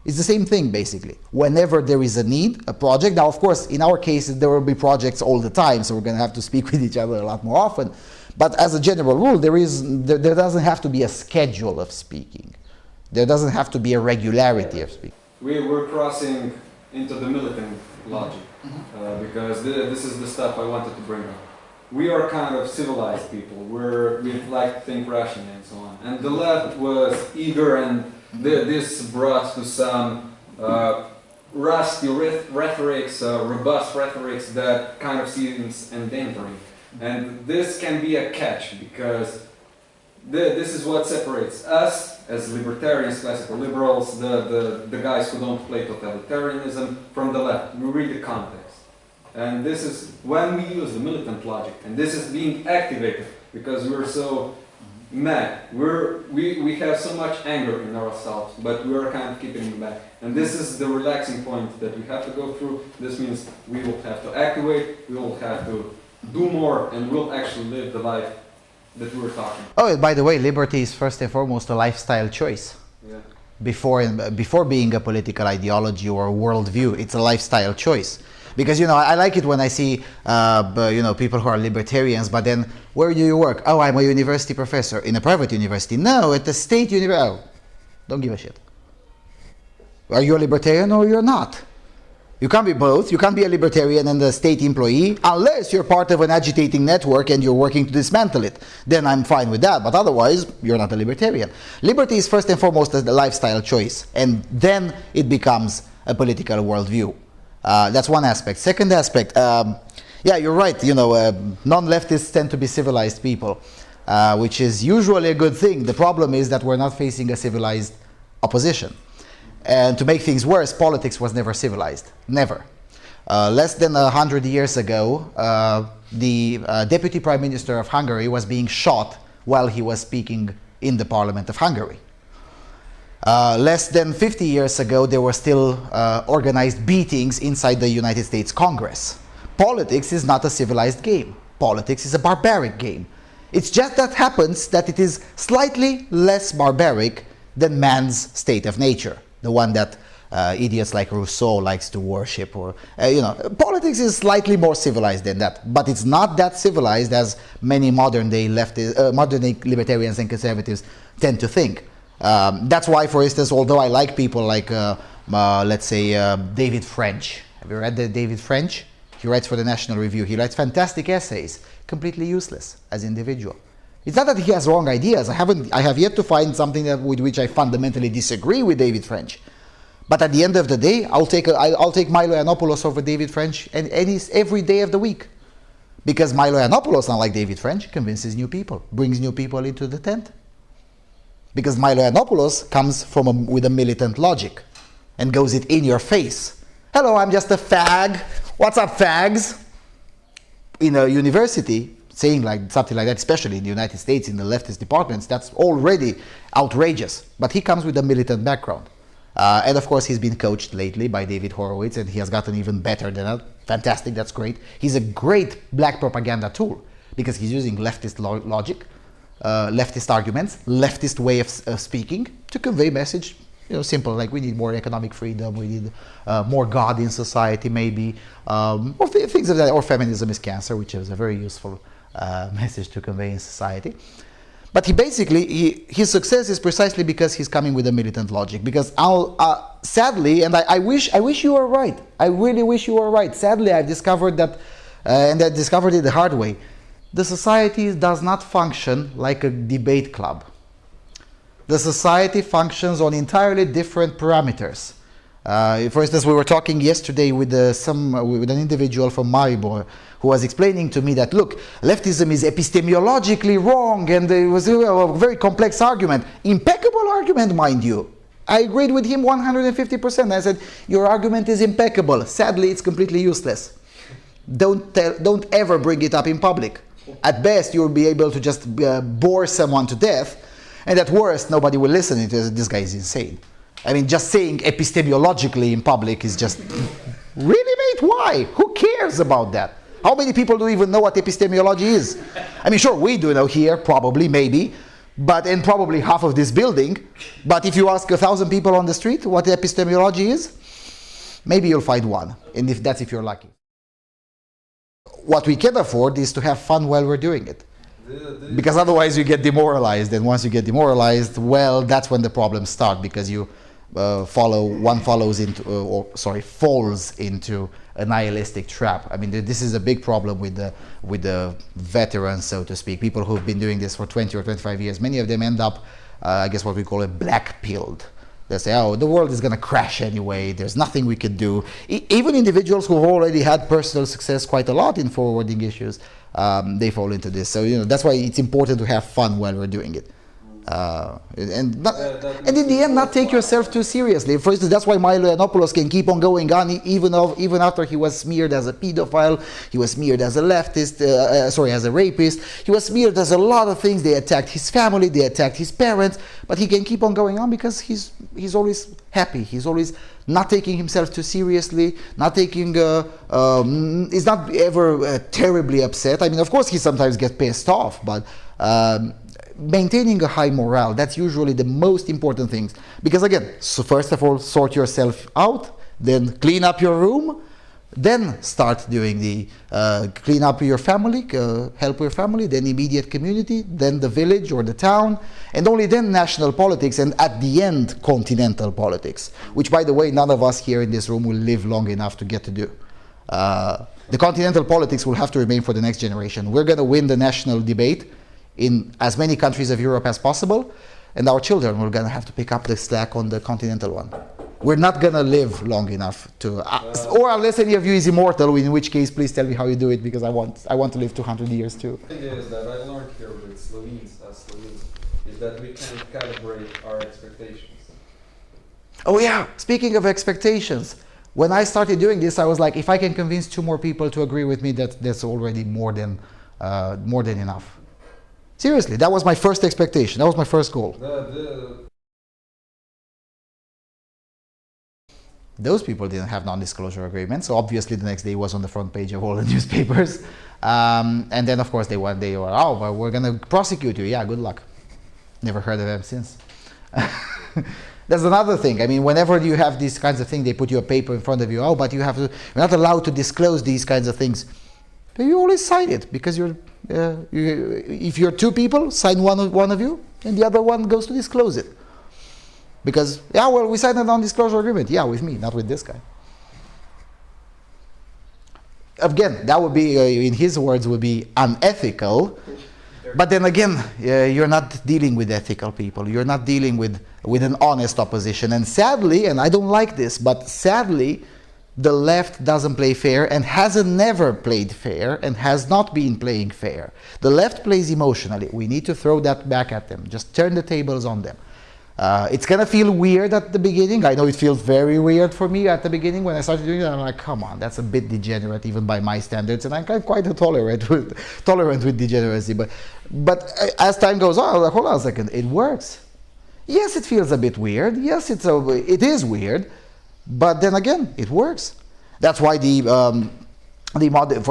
It's the same thing, basically. Whenever there is a need, a project. Now, of course, in our case, there will be projects all the time, so we're going to have to speak with each other a lot more often. But as a general rule, there doesn't have to be a schedule of speaking. There doesn't have to be a regularity of speaking. We're crossing into the militant logic. Because this is the stuff I wanted to bring up. We are kind of civilized people. We like to think rationally and so on. And the left was eager, and this brought to some rusty rhetorics, robust rhetorics that kind of seems endangering. And this can be a catch, because this is what separates us as libertarians, classical liberals, the guys who don't play totalitarianism, from the left. We read the context. And this is when we use the militant logic, and this is being activated because we're so mad. We have so much anger in ourselves, but we are kind of keeping it back. And this is the relaxing point that we have to go through. This means we will have to activate, we will have to do more, and we'll actually live the life that we were talking about. Oh, and by the way, liberty is first and foremost a lifestyle choice. Yeah. Before being a political ideology or a worldview, it's a lifestyle choice. Because, you know, I like it when I see, you know, people who are libertarians, but then, where do you work? Oh, I'm a university professor. In a private university? No, at the state university. Oh, don't give a shit. Are you a libertarian or you're not? You can't be both. You can't be a libertarian and a state employee unless you're part of an agitating network and you're working to dismantle it. Then I'm fine with that, but otherwise, you're not a libertarian. Liberty is first and foremost a lifestyle choice, and then it becomes a political worldview. That's one aspect. Second aspect, yeah, you're right. You know, non-leftists tend to be civilized people, which is usually a good thing. The problem is that we're not facing a civilized opposition. And to make things worse, politics was never civilized. Never. Less than 100 years ago, the Deputy Prime Minister of Hungary was being shot while he was speaking in the Parliament of Hungary. Less than 50 years ago, there were still organized beatings inside the United States Congress. Politics is not a civilized game. Politics is a barbaric game. It's just that happens that it is slightly less barbaric than man's state of nature, the one that idiots like Rousseau likes to worship. Or you know, politics is slightly more civilized than that, but it's not that civilized as many modern-day libertarians and conservatives tend to think. That's why, for instance, although I like people like, let's say, David French. Have you read David French? He writes for the National Review. He writes fantastic essays, completely useless as individual. It's not that he has wrong ideas. I have yet to find something with which I fundamentally disagree with David French. But at the end of the day, I'll take Milo Yiannopoulos over David French every day of the week. Because Milo Yiannopoulos, unlike David French, convinces new people, brings new people into the tent. Because Milo Yiannopoulos comes with a militant logic and goes it in your face. Hello, I'm just a fag. What's up, fags? In a university, saying like something like that, especially in the United States, in the leftist departments, that's already outrageous. But he comes with a militant background. And of course, he's been coached lately by David Horowitz, and he has gotten even better than that. Fantastic, that's great. He's a great black propaganda tool because he's using leftist logic, leftist arguments, leftist way of speaking to convey message. You know, simple, like we need more economic freedom, we need more God in society, maybe, or things of that, or feminism is cancer, which is a very useful message to convey in society. But he basically, his success is precisely because he's coming with a militant logic. Because sadly, and I wish you were right. I really wish you were right. Sadly, I've discovered that, and I discovered it the hard way. The society does not function like a debate club. The society functions on entirely different parameters. For instance, we were talking yesterday with an individual from Maribor who was explaining to me that, look, leftism is epistemologically wrong, and it was a very complex argument. Impeccable argument, mind you. I agreed with him 150%. I said, your argument is impeccable. Sadly, it's completely useless. Don't ever bring it up in public. At best, you'll be able to just bore someone to death, and at worst, nobody will listen to it. This guy is insane. I mean, just saying epistemologically in public is just, really, mate, why? Who cares about that? How many people do even know what epistemology is? I mean, sure, we do know here, probably, maybe, and probably half of this building. But if you ask 1,000 people on the street what epistemology is, maybe you'll find one, and if you're lucky. What we can afford is to have fun while we're doing it. Because otherwise you get demoralized, and once you get demoralized, well, that's when the problems start, because you falls into a nihilistic trap. I mean, this is a big problem with the veterans, so to speak, people who've been doing this for 20 or 25 years. Many of them end up, I guess what we call black-pilled. They say, oh, the world is going to crash anyway, there's nothing we can do. Even individuals who've already had personal success quite a lot in forwarding issues, they fall into this. So, that's why it's important to have fun while we're doing it. And in the end, not take yourself too seriously. For instance, that's why Milo Yiannopoulos can keep on going on even after he was smeared as a pedophile, he was smeared as a leftist, as a rapist, he was smeared as a lot of things. They attacked his family, they attacked his parents, but he can keep on going on because he's always happy. He's always not taking himself too seriously, not taking, he's not ever terribly upset. I mean, of course, he sometimes gets pissed off, but maintaining a high morale, that's usually the most important things. Because again, so first of all, sort yourself out, then clean up your room, then start doing the clean up your family, help your family, then immediate community, then the village or the town, and only then national politics, and at the end, continental politics, which, by the way, none of us here in this room will live long enough to get to do. The continental politics will have to remain for the next generation. We're going to win the national debate in as many countries of Europe as possible, and our children are going to have to pick up the slack on the continental one. We're not going to live long enough to, or unless any of you is immortal, in which case, please tell me how you do it, because I want to live 200 years too. The thing is that I learned here with Slovenes, is that we can calibrate our expectations. Oh yeah, speaking of expectations, when I started doing this, I was like, if I can convince 2 more people to agree with me, that's already more than enough. Seriously, that was my first expectation. That was my first goal. Those people didn't have non-disclosure agreements, so obviously the next day was on the front page of all the newspapers. And then, of course, they were, oh, well, we're going to prosecute you. Yeah, good luck. Never heard of them since. That's another thing. I mean, whenever you have these kinds of things, they put you a paper in front of you. Oh, but you're not allowed to disclose these kinds of things. But you always sign it, because if you're 2 people, sign one of you, and the other one goes to disclose it. Because, yeah, well, we signed a non-disclosure agreement. Yeah, with me, not with this guy. Again, that would be, in his words, would be unethical. But then again, you're not dealing with ethical people. You're not dealing with an honest opposition. And sadly, and I don't like this, but sadly, the left doesn't play fair, and hasn't never played fair, and has not been playing fair. The left plays emotionally. We need to throw that back at them. Just turn the tables on them. It's going to feel weird at the beginning. I know it feels very weird for me at the beginning when I started doing it. I'm like, come on, that's a bit degenerate even by my standards, and I'm quite tolerant with degeneracy. But as time goes on, I was like, hold on a second, it works. Yes, it feels a bit weird. Yes, it is weird. But then again, it works. That's why for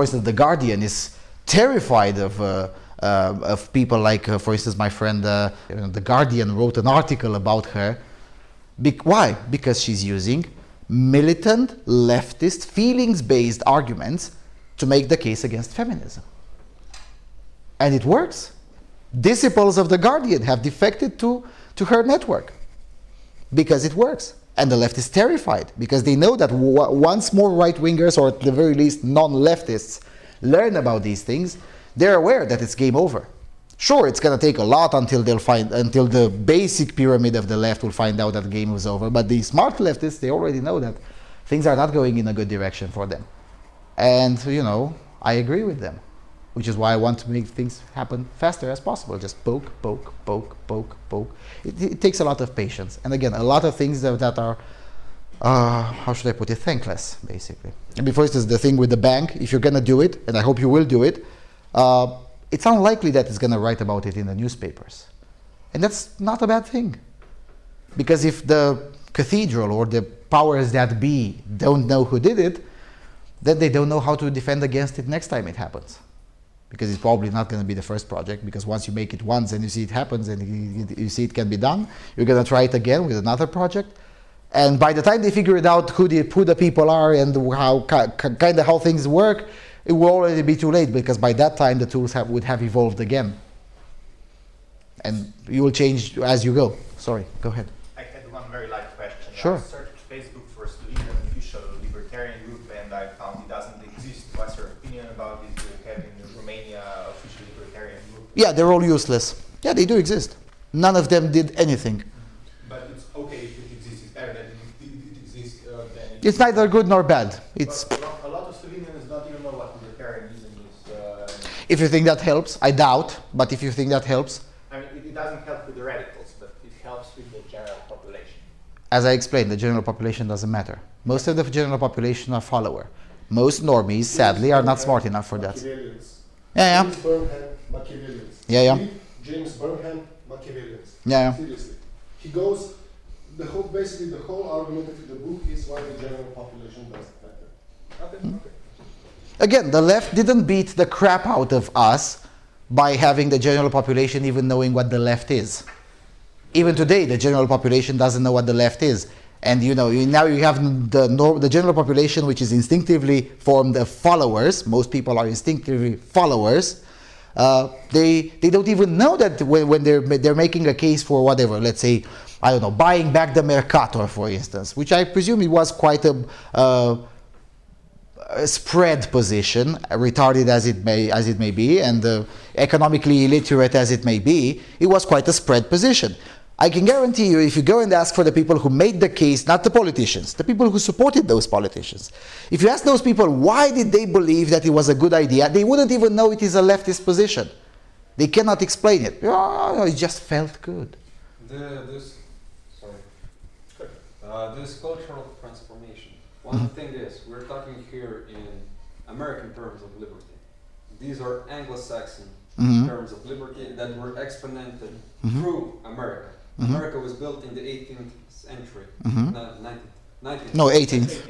instance, The Guardian is terrified of people like, for instance, my friend, The Guardian wrote an article about her. Why? Because she's using militant, leftist, feelings-based arguments to make the case against feminism. And it works. disciples of the Guardian have defected to her network because it works. And the left is terrified because they know that once more right-wingers, or at the very least non-leftists, learn about these things, they're aware that it's game over. Sure, it's going to take a lot until the basic pyramid of the left will find out that the game is over. But the smart leftists, they already know that things are not going in a good direction for them. And, you know, I agree with them, which is why I want to make things happen faster as possible. Just poke, poke, poke, poke, poke. It takes a lot of patience. And again, a lot of things that are, how should I put it, thankless, basically. And before instance, the thing with the bank, if you're going to do it, and I hope you will do it, it's unlikely that it's going to write about it in the newspapers. And that's not a bad thing. Because if the cathedral or the powers that be don't know who did it, then they don't know how to defend against it next time it happens. Because it's probably not going to be the first project, because once you make it once and you see it happens and you see it can be done, you're going to try it again with another project. And by the time they figure it out who the people are and how things work, it will already be too late, because by that time the tools would have evolved again. And you will change as you go. Sorry, go ahead. I had one very light question. Sure. I searched Facebook for Slovenian official libertarian group and I found it doesn't exist. What's your opinion about this? You have in Romania official libertarian group? Yeah, they're all useless. Yeah, they do exist. None of them did anything. But it's okay if it exists. It's better than it exists than it It's neither good nor bad. It's. But a lot of Slovenians don't even know what libertarianism is. If you think that helps, I doubt, but if you think that helps. I mean, it doesn't help with the radicals, but it helps with the general population. As I explained, the general population doesn't matter. Most of the general population are follower. Most normies, sadly, are not smart enough for that. Machiavellians. Yeah, James Burnham, Machiavellians. Yeah. Read James Burnham, Machiavellians. Yeah. Seriously. He goes, basically the whole argument of the book is why the general population doesn't matter. Okay. Again, the left didn't beat the crap out of us by having the general population even knowing what the left is. Even today, the general population doesn't know what the left is. And now you have the general population, which is instinctively formed of followers. Most people are instinctively followers. They don't even know that when they're making a case for whatever, let's say, I don't know, buying back the Mercator, for instance, which I presume it was quite a spread position, retarded as it may be, and economically illiterate as it may be. It was quite a spread position. I can guarantee you, if you go and ask for the people who made the case, not the politicians, the people who supported those politicians, if you ask those people why did they believe that it was a good idea, they wouldn't even know it is a leftist position. They cannot explain it. Oh, it just felt good. This cultural transformation. One thing is, we're talking here in American terms of liberty. These are Anglo-Saxon terms of liberty that were exponented through America. America was built in the 18th century, 19th. No, 18th.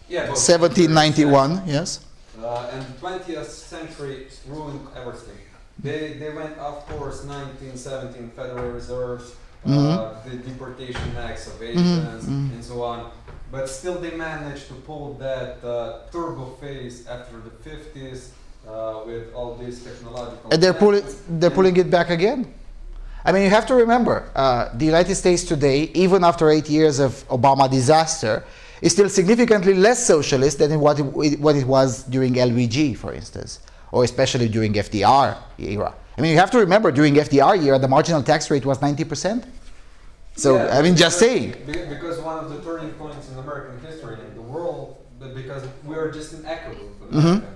Yeah, 1791, yes. And the 20th century ruined everything. They went off course, 1917 Federal Reserves, the deportation acts of Asians, and so on. But still they managed to pull that turbo phase after the 50s with all these technological... And they're pulling it back again. I mean, you have to remember, the United States today, even after 8 years of Obama disaster, is still significantly less socialist than what it was during LBG, for instance, or especially during FDR era. I mean, you have to remember, during FDR era, the marginal tax rate was 90%. So, yeah, I mean, just saying. Because one of the turning points in American history in the world, because we are just an echo of America,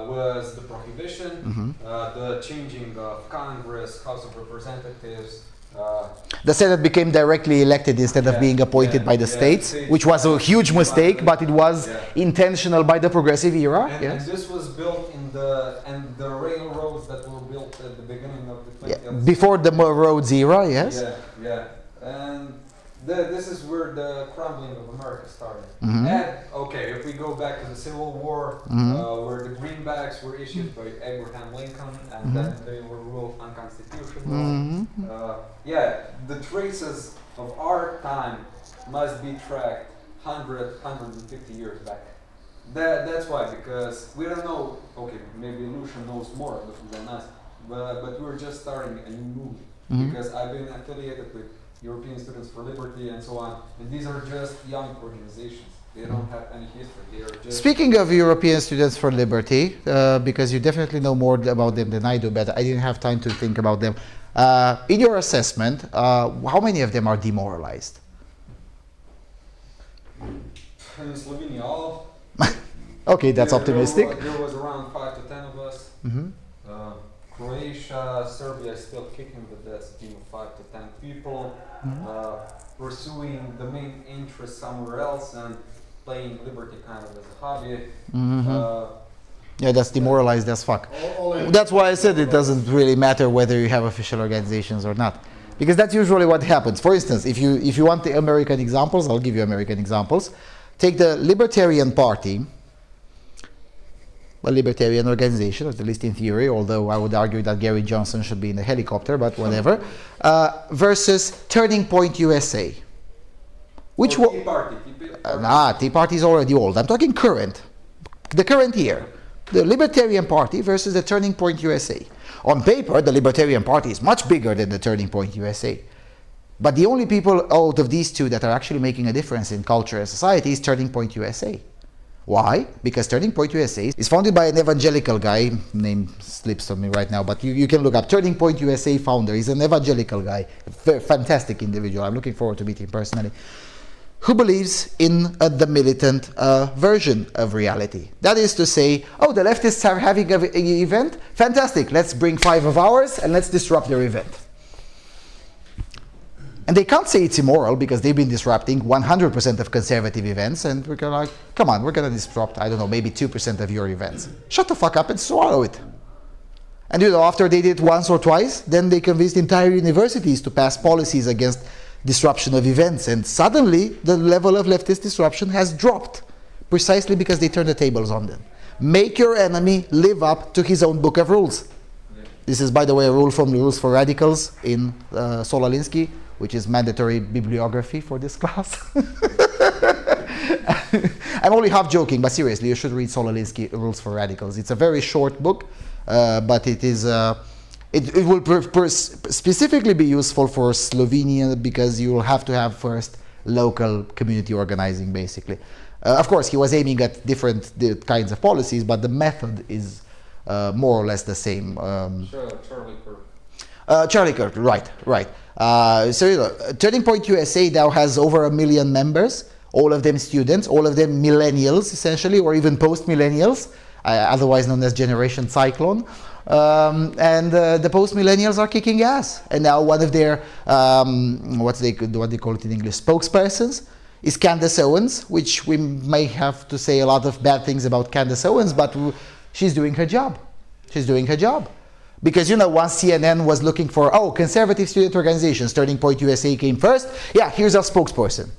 was the prohibition, the changing of Congress, House of Representatives. The Senate became directly elected instead of being appointed by the states, which was a huge mistake, but it was intentional by the progressive era. And this was built in the railroads that were built at the beginning of the 20th century. Before the roads era, yes. Yeah. And this is where the crumbling of America started. And, okay, if we go back to the Civil War, where the greenbacks were issued by Abraham Lincoln, and then they were ruled unconstitutional. The traces of our time must be tracked 150 years back. That's why, because we don't know, okay, maybe Lucian knows more than us, but we're just starting a new movement because I've been affiliated with European Students for Liberty and so on, and these are just young organizations. They don't have any history. They are just. Speaking of European Students for Liberty, because you definitely know more about them than I do, but I didn't have time to think about them. In your assessment, how many of them are demoralized? In Slovenia, all. Okay, that's optimistic. There was around 5 to 10 of us. Croatia, Serbia is still kicking, but that's a team of 5 to 10 people pursuing the main interest somewhere else and playing liberty kind of as a hobby. Yeah, that's demoralized as fuck. That's why I said it doesn't really matter whether you have official organizations or not, because that's usually what happens. For instance, if you want the American examples, I'll give you American examples. Take the Libertarian Party, a libertarian organization, at least in theory, although I would argue that Gary Johnson should be in a helicopter, but whatever, versus Turning Point USA. Which one? Tea Party. Tea Party is already old. I'm talking current, the current year. The Libertarian Party versus the Turning Point USA. On paper, the Libertarian Party is much bigger than the Turning Point USA. But the only people out of these two that are actually making a difference in culture and society is Turning Point USA. Why? Because Turning Point USA is founded by an evangelical guy, name slips on me right now, but you can look up Turning Point USA founder. He's an evangelical guy, a fantastic individual. I'm looking forward to meeting him personally, who believes in the militant version of reality. That is to say, oh, the leftists are having an event? Fantastic, let's bring 5 of ours and let's disrupt their event. And they can't say it's immoral because they've been disrupting 100% of conservative events, and we're gonna, come on, we're gonna disrupt, I don't know, maybe 2% of your events. Shut the fuck up and swallow it. And you know, after they did it once or twice, then they convinced entire universities to pass policies against disruption of events, and suddenly the level of leftist disruption has dropped, precisely because they turned the tables on them. Make your enemy live up to his own book of rules. This is, by the way, a rule from the Rules for Radicals in Sololinsky, which is mandatory bibliography for this class. I'm only half joking, but seriously, you should read Sololinsky, Rules for Radicals. It's a very short book, but it is. It will specifically be useful for Slovenia because you will have to have first local community organizing, basically. Of course, he was aiming at different kinds of policies, but the method is more or less the same. Charlie Kirk. Charlie Kirk, right. So you know, Turning Point USA now has over 1 million members, all of them students, all of them millennials, essentially, or even post-millennials, otherwise known as Generation Cyclone. And the post-millennials are kicking ass. And now one of their, what they call it in English, spokespersons, is Candace Owens, which we may have to say a lot of bad things about Candace Owens, but she's doing her job. She's doing her job. Because, you know, once CNN was looking for, conservative student organizations, Turning Point USA came first. Yeah, here's our spokesperson.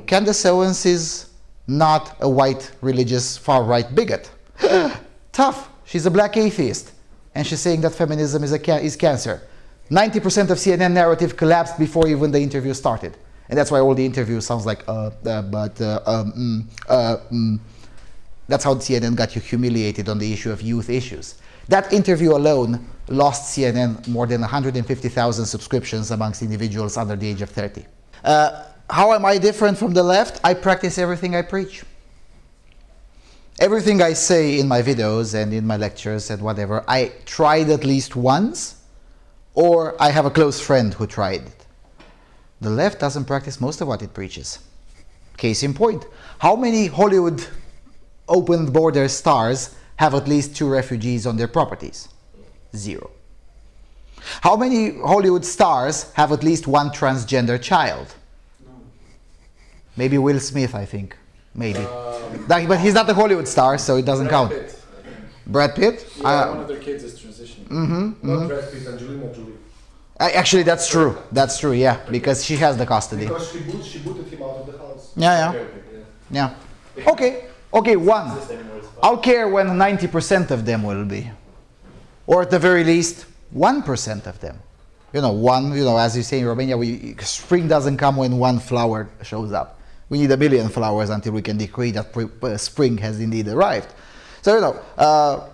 Candace Owens is not a white, religious, far-right bigot. Tough. She's a black atheist. And she's saying that feminism is cancer. 90% of CNN narrative collapsed before even the interview started. And that's why all the interview sounds like, That's how CNN got you humiliated on the issue of youth issues. That interview alone lost CNN more than 150,000 subscriptions amongst individuals under the age of 30. How am I different from the left? I practice everything I preach. Everything I say in my videos and in my lectures and whatever, I tried at least once, or I have a close friend who tried it. The left doesn't practice most of what it preaches. Case in point, how many Hollywood open border stars have at least 2 refugees on their properties? 0. How many Hollywood stars have at least 1 transgender child? No. Maybe Will Smith, I think. Maybe. But he's not a Hollywood star, so it doesn't count. Pitt. Brad Pitt? Yeah, one of their kids is transitioning. Not Brad Pitt, Angelina Jolie. Actually, that's true. That's true, yeah, because she has the custody. Because she booted him out of the house. Yeah. Okay, 1. I'll care when 90% of them will be. Or at the very least, 1% of them. As you say in Romania, spring doesn't come when 1 flower shows up. We need 1 million flowers until we can decree that spring has indeed arrived. So,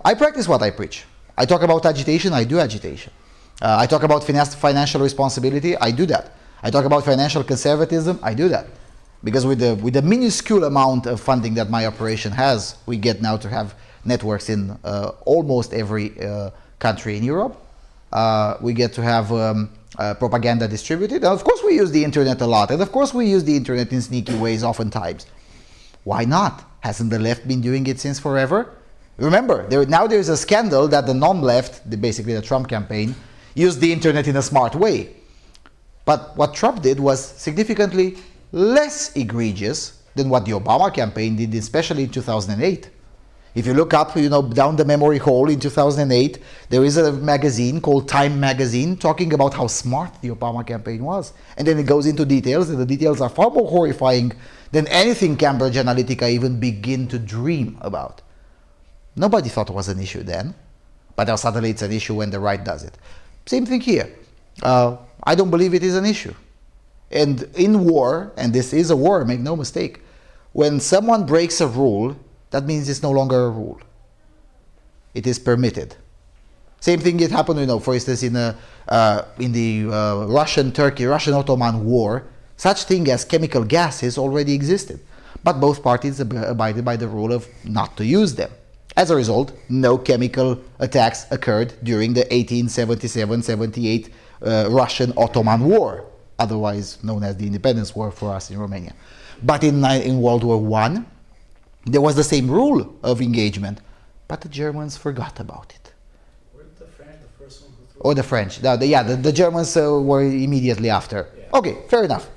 I practice what I preach. I talk about agitation, I do agitation. I talk about financial responsibility, I do that. I talk about financial conservatism, I do that. Because with the minuscule amount of funding that my operation has, we get now to have networks in almost every country in Europe. We get to have propaganda distributed. And of course we use the internet a lot, and of course we use the internet in sneaky ways oftentimes. Why not? Hasn't the left been doing it since forever? Remember, now there's a scandal that the non-left, basically the Trump campaign, used the internet in a smart way. But what Trump did was significantly less egregious than what the Obama campaign did, especially in 2008. If you look up, down the memory hole in 2008, there is a magazine called Time magazine talking about how smart the Obama campaign was. And then it goes into details, and the details are far more horrifying than anything Cambridge Analytica even begin to dream about. Nobody thought it was an issue then, but now suddenly it's an issue when the right does it. Same thing here. I don't believe it is an issue. And in war, and this is a war, make no mistake, when someone breaks a rule, that means it's no longer a rule. It is permitted. Same thing that happened, for instance, in the Russian-Ottoman War. Such thing as chemical gases already existed, but both parties abided by the rule of not to use them. As a result, no chemical attacks occurred during the 1877-78 Russian-Ottoman War, otherwise known as the Independence War for us in Romania. But in World War I, there was the same rule of engagement, but the Germans forgot about it. Were the French the first one who threw Or the French. The Germans were immediately after. Yeah. Okay, fair enough.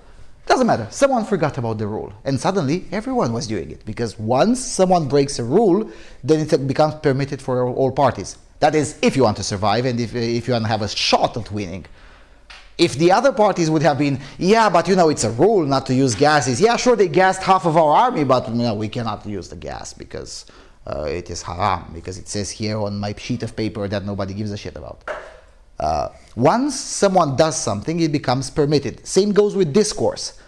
Doesn't matter. Someone forgot about the rule. And suddenly, everyone was doing it. Because once someone breaks a rule, then it becomes permitted for all parties. That is, if you want to survive and if you want to have a shot at winning. If the other parties would have been, yeah, but it's a rule not to use gases. Yeah, sure, they gassed half of our army, but we cannot use the gas because it is haram, because it says here on my sheet of paper that nobody gives a shit about. Once someone does something, it becomes permitted. Same goes with discourse.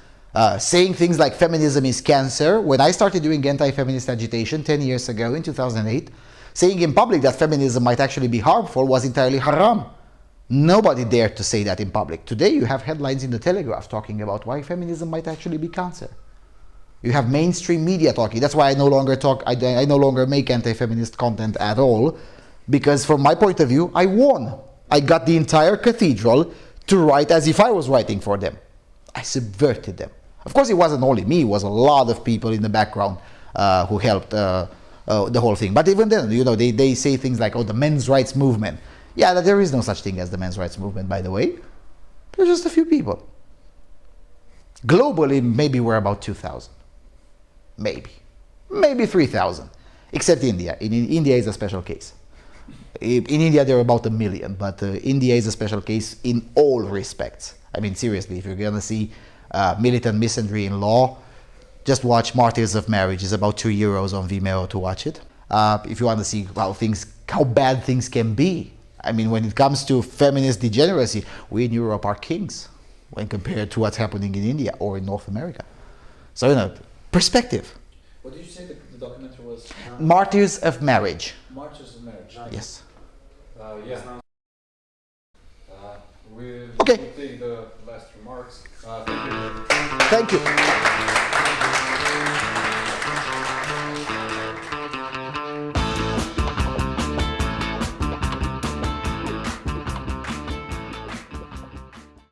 Saying things like feminism is cancer. When I started doing anti-feminist agitation 10 years ago in 2008, saying in public that feminism might actually be harmful was entirely haram. Nobody dared to say that in public. Today you have headlines in the Telegraph talking about why feminism might actually be cancer. You have mainstream media talking. That's why I no longer I no longer make anti-feminist content at all, because from my point of view, I won. I got the entire cathedral to write as if I was writing for them. I subverted them. Of course, it wasn't only me. It was a lot of people in the background who helped the whole thing. But even then, they say things like, oh, the men's rights movement. Yeah, there is no such thing as the men's rights movement, by the way. There's just a few people. Globally, maybe we're about 2,000. Maybe 3,000. Except India. India is a special case. In India, there are about 1 million, but India is a special case in all respects. I mean, seriously, if you're going to see militant misandry in law, just watch Martyrs of Marriage. It's about €2 on Vimeo to watch it. If you want to see how bad things can be, I mean, when it comes to feminist degeneracy, we in Europe are kings when compared to what's happening in India or in North America. So, perspective. What did you say the documentary was? Martyrs of Marriage. Martyrs of Marriage. Yes. Yeah. We Okay. will take the last remarks. Thank you.